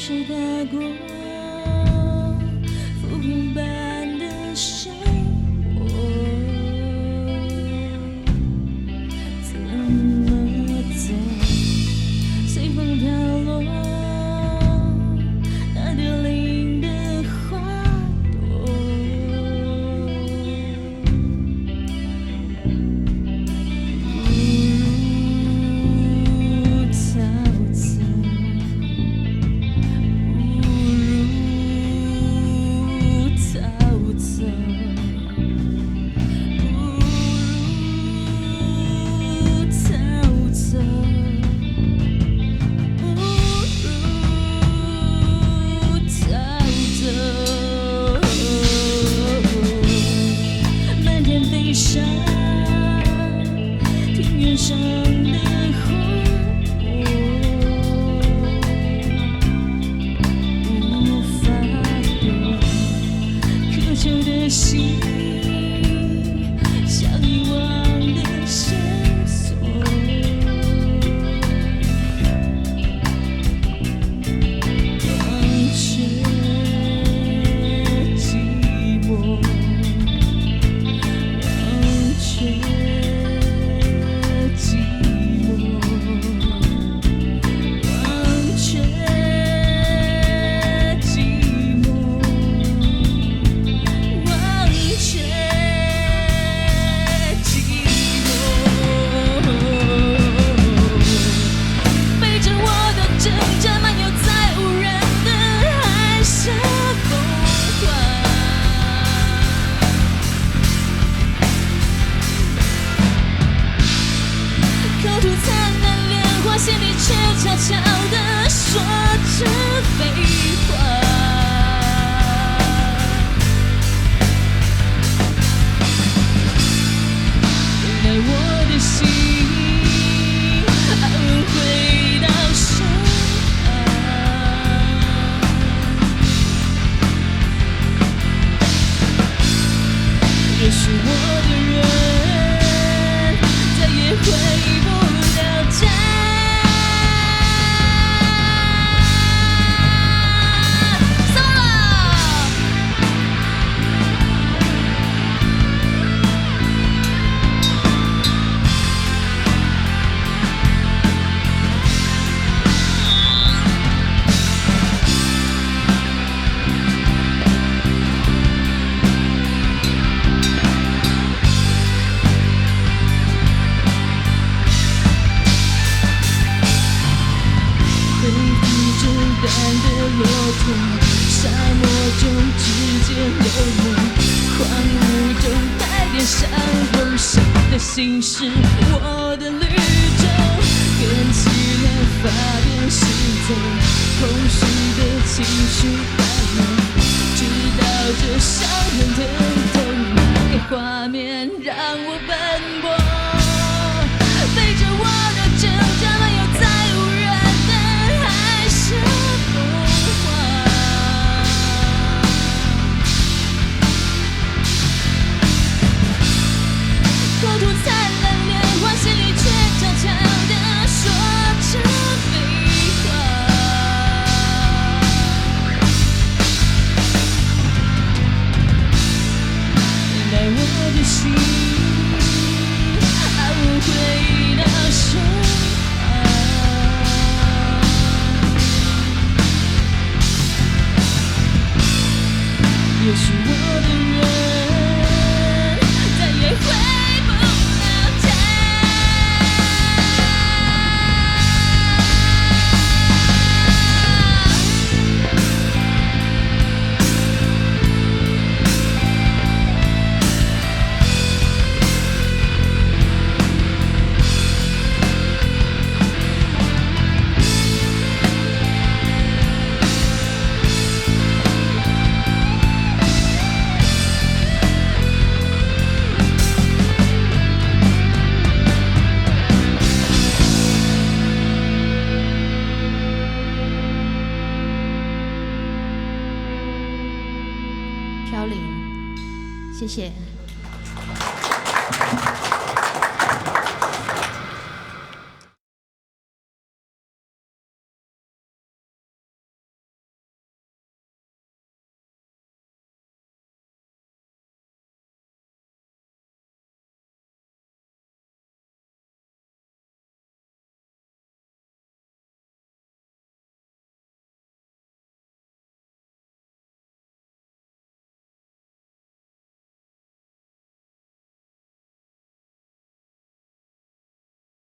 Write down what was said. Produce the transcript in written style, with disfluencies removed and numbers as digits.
谁踏过浮萍般的生活？怎么走？随风飘落，那凋零的花朵。误入草丛，误入草丛，误入草丛。漫天飞沙，庭院上的花火，无法躲。渴求的心，像遗忘的线索。忘却寂寞，忘却寂寞，忘却寂寞，忘却寂寞。背着我的挣扎，漫游在无人的海峡风华。口吐灿烂莲花，心里却悄悄地说着废话。原来我的心回到深岸。也许我的人再也回不了家。怎么了？回忆中淡的落空，沙漠中指尖流梦，荒芜中带点伤痛。谁的心是我的绿洲？跟起了发边行走，空虚的情绪淡漠，直到这伤痕疼痛，那个画面让我奔波。背着我的挣扎，漫游在无人的海峡风华。口吐灿烂莲花，心里却悄悄地说着废话。原来我的心回到深岸。也许我的人再也回不了家。飘零，谢谢。